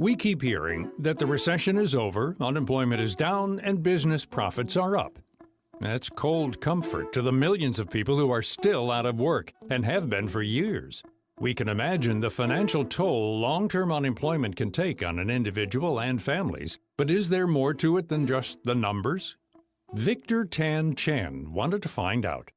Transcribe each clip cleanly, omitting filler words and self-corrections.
We keep hearing that the recession is over, unemployment is down, and business profits are up. That's cold comfort to the millions of people who are still out of work and have been for years. We can imagine the financial toll long-term unemployment can take on an individual and families, but is there more to it than just the numbers? Victor Tan Chen wanted to find out.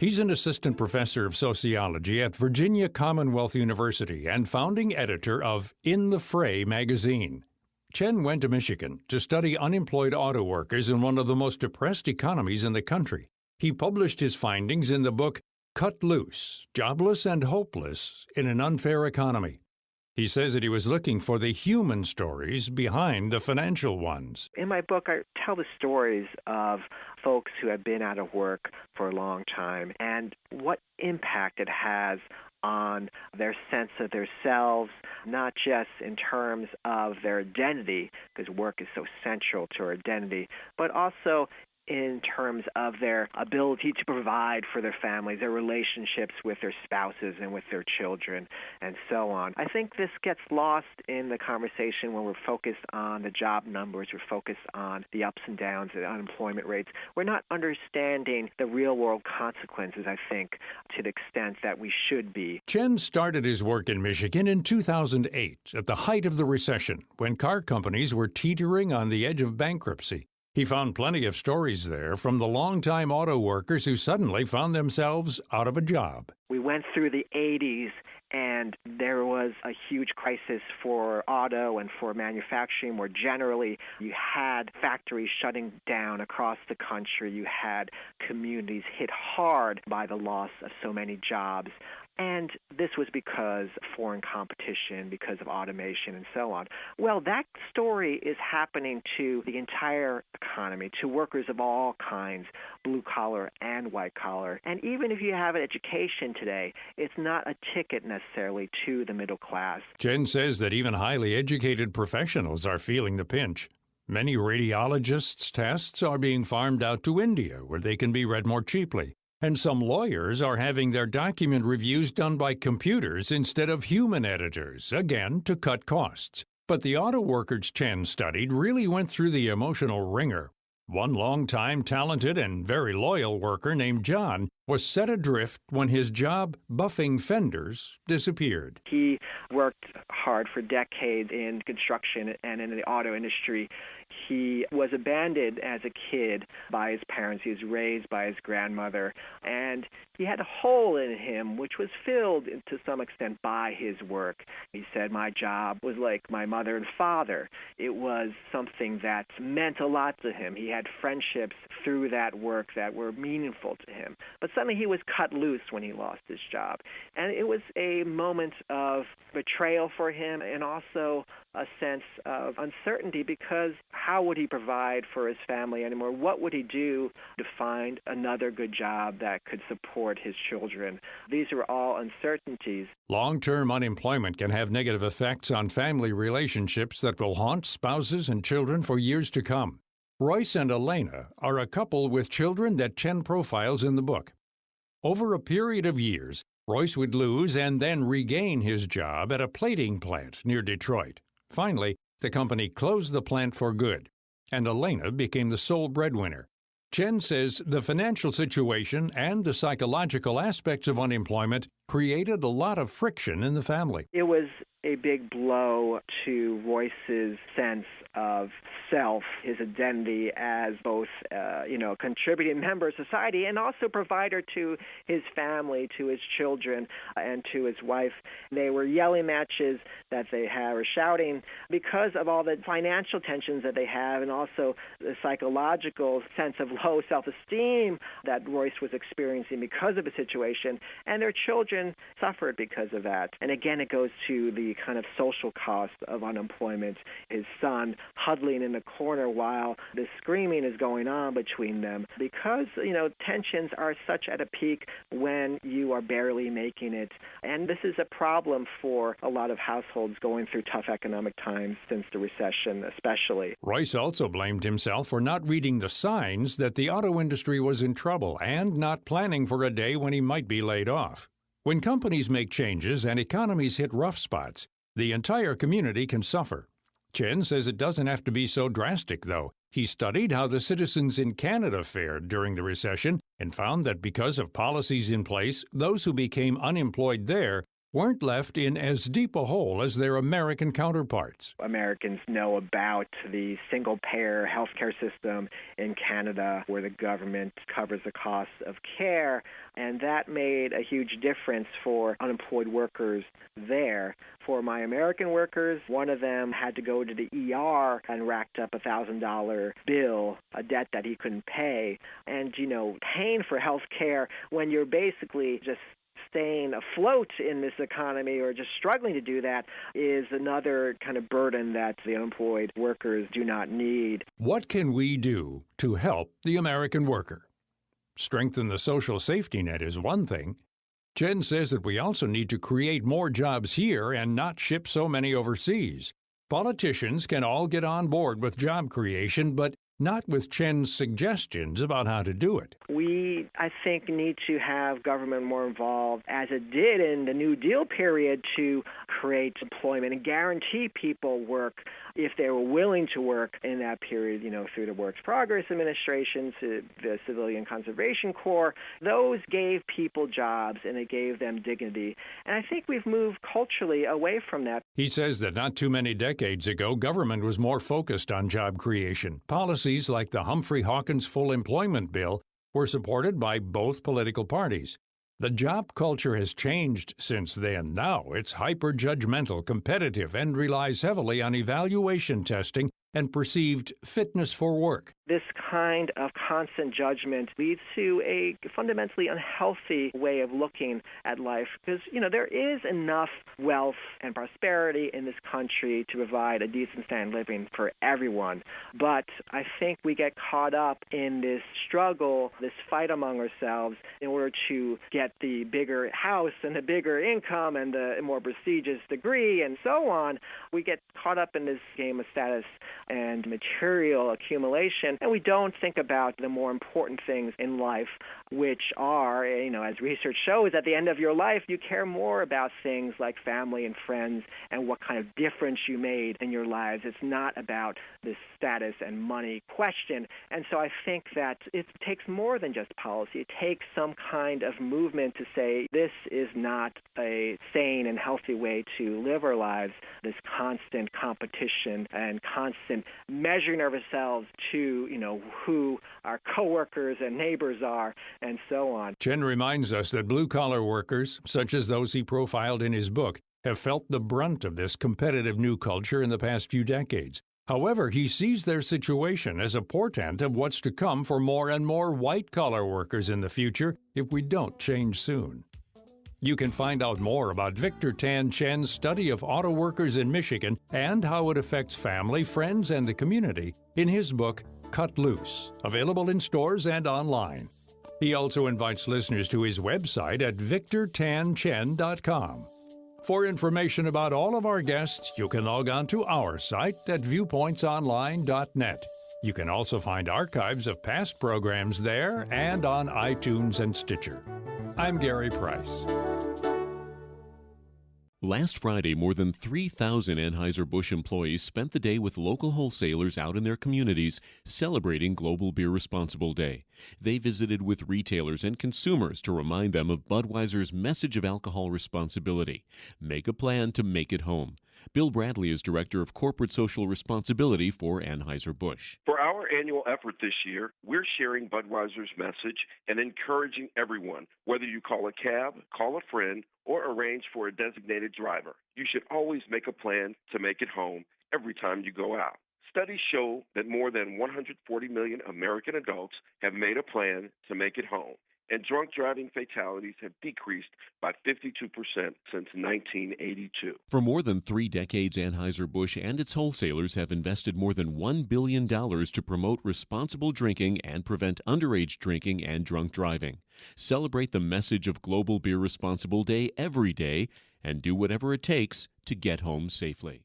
He's an assistant professor of sociology at Virginia Commonwealth University and founding editor of In the Fray magazine. Chen went to Michigan to study unemployed auto workers in one of the most depressed economies in the country. He published his findings in the book Cut Loose, Jobless and Hopeless in an Unfair Economy. He says that he was looking for the human stories behind the financial ones. In my book, I tell the stories of folks who have been out of work for a long time and what impact it has on their sense of themselves, not just in terms of their identity, because work is so central to our identity, but also in terms of their ability to provide for their families, their relationships with their spouses and with their children, and so on. I think this gets lost in the conversation when we're focused on the job numbers, we're focused on the ups and downs of the unemployment rates. We're not understanding the real-world consequences, I think, to the extent that we should be. Chen started his work in Michigan in 2008, at the height of the recession, when car companies were teetering on the edge of bankruptcy. He found plenty of stories there from the longtime auto workers who suddenly found themselves out of a job. We went through the 80s, and there was a huge crisis for auto and for manufacturing more generally. You had factories shutting down across the country. You had communities hit hard by the loss of so many jobs. And this was because of foreign competition, because of automation, and so on. Well, that story is happening to the entire economy, to workers of all kinds, blue-collar and white-collar. And even if you have an education today, it's not a ticket necessarily to the middle class. Chen says that even highly educated professionals are feeling the pinch. Many radiologists' tests are being farmed out to India, where they can be read more cheaply. And some lawyers are having their document reviews done by computers instead of human editors, again, to cut costs. But the auto workers Chen studied really went through the emotional ringer. One long-time talented and very loyal worker named John was set adrift when his job buffing fenders disappeared. He worked hard for decades in construction and in the auto industry. He was abandoned as a kid by his parents. He was raised by his grandmother, and he had a hole in him which was filled to some extent by his work. He said, my job was like my mother and father. It was something that meant a lot to him. He had friendships through that work that were meaningful to him. But suddenly he was cut loose when he lost his job. And it was a moment of betrayal for him and also a sense of uncertainty, because how would he provide for his family anymore? What would he do to find another good job that could support his children? These are all uncertainties. Long-term unemployment can have negative effects on family relationships that will haunt spouses and children for years to come. Royce and Elena are a couple with children that Chen profiles in the book. Over a period of years, Royce would lose and then regain his job at a plating plant near Detroit. Finally, the company closed the plant for good, and Elena became the sole breadwinner. Chen says the financial situation and the psychological aspects of unemployment created a lot of friction in the family. It was a big blow to Royce's sense of self, his identity as both, a contributing member of society and also provider to his family, to his children, and to his wife. They were yelling matches that they were shouting because of all the financial tensions that they have, and also the psychological sense of low self-esteem that Royce was experiencing because of the situation, and their children suffered because of that. And again, it goes to the kind of social cost of unemployment. His son huddling in the corner while the screaming is going on between them, because, tensions are such at a peak when you are barely making it. And this is a problem for a lot of households going through tough economic times since the recession, especially. Royce also blamed himself for not reading the signs that the auto industry was in trouble and not planning for a day when he might be laid off. When companies make changes and economies hit rough spots, the entire community can suffer. Chen says it doesn't have to be so drastic, though. He studied how the citizens in Canada fared during the recession and found that because of policies in place, those who became unemployed there weren't left in as deep a hole as their American counterparts. Americans know about the single-payer healthcare system in Canada where the government covers the cost of care, and that made a huge difference for unemployed workers there. For my American workers, one of them had to go to the ER and racked up a $1,000 bill, a debt that he couldn't pay. And, paying for health care when you're basically just staying afloat in this economy or just struggling to do that is another kind of burden that the unemployed workers do not need. What can we do to help the American worker? Strengthen the social safety net is one thing. Chen says that we also need to create more jobs here and not ship so many overseas. Politicians can all get on board with job creation, but not with Chen's suggestions about how to do it. We, I think, need to have government more involved, as it did in the New Deal period, to create employment and guarantee people work if they were willing to work in that period, through the Works Progress Administration, to the Civilian Conservation Corps. Those gave people jobs and it gave them dignity. And I think we've moved culturally away from that. He says that not too many decades ago, government was more focused on job creation. Policies like the Humphrey Hawkins Full Employment Bill were supported by both political parties. The job culture has changed since then. Now it's hyper-judgmental, competitive, and relies heavily on evaluation testing and perceived fitness for work. This kind of constant judgment leads to a fundamentally unhealthy way of looking at life because, there is enough wealth and prosperity in this country to provide a decent standard of living for everyone. But I think we get caught up in this struggle, this fight among ourselves in order to get the bigger house and the bigger income and the more prestigious degree and so on. We get caught up in this game of status and material accumulation, and we don't think about the more important things in life, which are, as research shows, at the end of your life, you care more about things like family and friends and what kind of difference you made in your lives. It's not about this status and money question. And so I think that it takes more than just policy. It takes some kind of movement to say this is not a sane and healthy way to live our lives, this constant competition and constant measuring of ourselves to, who our coworkers and neighbors are and so on. Chen reminds us that blue-collar workers, such as those he profiled in his book, have felt the brunt of this competitive new culture in the past few decades. However, he sees their situation as a portent of what's to come for more and more white-collar workers in the future if we don't change soon. You can find out more about Victor Tan Chen's study of auto workers in Michigan and how it affects family, friends, and the community in his book, Cut Loose, available in stores and online. He also invites listeners to his website at victortanchen.com. For information about all of our guests, you can log on to our site at viewpointsonline.net. You can also find archives of past programs there and on iTunes and Stitcher. I'm Gary Price. Last Friday, more than 3,000 Anheuser-Busch employees spent the day with local wholesalers out in their communities celebrating Global Beer Responsible Day. They visited with retailers and consumers to remind them of Budweiser's message of alcohol responsibility. Make a plan to make it home. Bill Bradley is Director of Corporate Social Responsibility for Anheuser-Busch. For our annual effort this year, we're sharing Budweiser's message and encouraging everyone, whether you call a cab, call a friend, or arrange for a designated driver. You should always make a plan to make it home every time you go out. Studies show that more than 140 million American adults have made a plan to make it home, and drunk driving fatalities have decreased by 52% since 1982. For more than 3 decades, Anheuser-Busch and its wholesalers have invested more than $1 billion to promote responsible drinking and prevent underage drinking and drunk driving. Celebrate the message of Global Beer Responsible Day every day and do whatever it takes to get home safely.